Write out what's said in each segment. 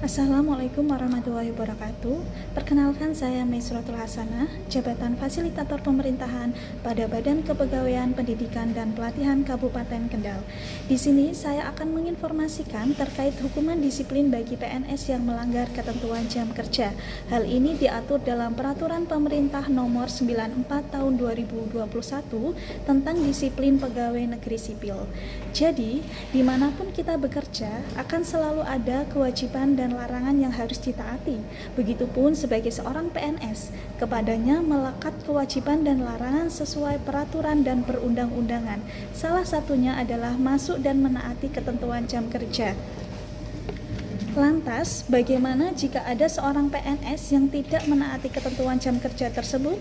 Assalamualaikum warahmatullahi wabarakatuh. Perkenalkan, saya Maisrotul Hasanah, Jabatan Fasilitator Pemerintahan pada Badan Kepegawaian Pendidikan dan Pelatihan Kabupaten Kendal. Di sini saya akan menginformasikan terkait hukuman disiplin bagi PNS yang melanggar ketentuan jam kerja. Hal ini diatur dalam Peraturan Pemerintah Nomor 94 Tahun 2021 tentang disiplin pegawai negeri sipil. Jadi, dimanapun kita bekerja, akan selalu ada kewajiban dan larangan yang harus ditaati. Begitupun sebagai seorang PNS, kepadanya melekat kewajiban dan larangan sesuai peraturan dan perundang-undangan. Salah satunya adalah masuk dan menaati ketentuan jam kerja. Lantas, bagaimana jika ada seorang PNS yang tidak menaati ketentuan jam kerja tersebut?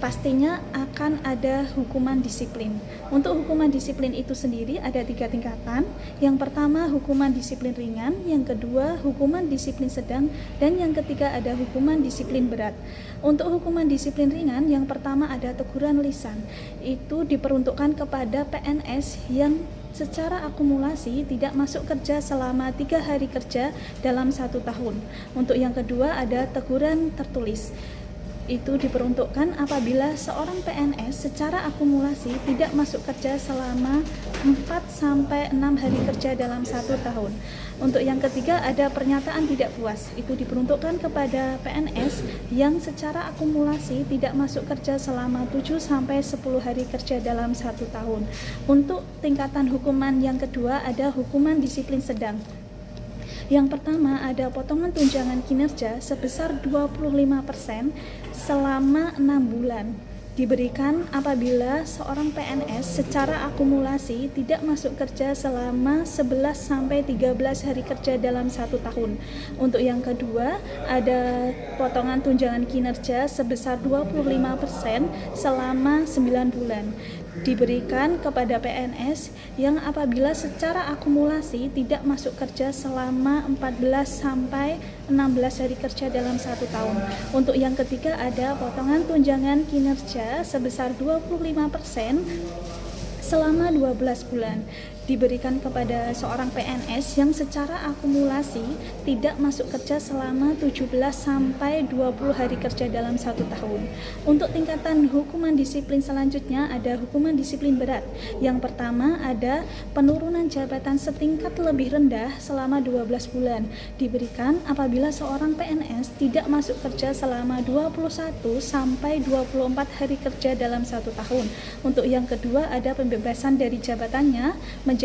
Pastinya akan ada hukuman disiplin. Untuk hukuman disiplin itu sendiri ada 3 tingkatan. Yang pertama, hukuman disiplin ringan. Yang kedua, hukuman disiplin sedang. Dan yang ketiga, ada hukuman disiplin berat. Untuk hukuman disiplin ringan, yang pertama ada teguran lisan. Itu diperuntukkan kepada PNS yang secara akumulasi tidak masuk kerja selama 3 hari kerja dalam 1 tahun. Untuk yang kedua ada teguran tertulis. Itu diperuntukkan apabila seorang PNS secara akumulasi tidak masuk kerja selama 4-6 hari kerja dalam 1 tahun. Untuk yang ketiga ada pernyataan tidak puas. Itu diperuntukkan kepada PNS yang secara akumulasi tidak masuk kerja selama 7-10 hari kerja dalam 1 tahun. Untuk tingkatan hukuman yang kedua ada hukuman disiplin sedang. Yang pertama ada potongan tunjangan kinerja sebesar 25% selama 6 bulan. Diberikan apabila seorang PNS secara akumulasi tidak masuk kerja selama 11-13 hari kerja dalam 1 tahun. Untuk yang kedua, ada potongan tunjangan kinerja sebesar 25% selama 9 bulan. Diberikan kepada PNS yang apabila secara akumulasi tidak masuk kerja selama 14-16 hari kerja dalam 1 tahun. Untuk yang ketiga ada potongan tunjangan kinerja sebesar 25% selama 12 bulan. Diberikan kepada seorang PNS yang secara akumulasi tidak masuk kerja selama 17-20 hari kerja dalam 1 tahun. Untuk tingkatan hukuman disiplin selanjutnya ada hukuman disiplin berat. Yang pertama ada penurunan jabatan setingkat lebih rendah selama 12 bulan. Diberikan apabila seorang PNS tidak masuk kerja selama 21-24 hari kerja dalam 1 tahun. Untuk yang kedua ada pembebasan dari jabatannya menjadi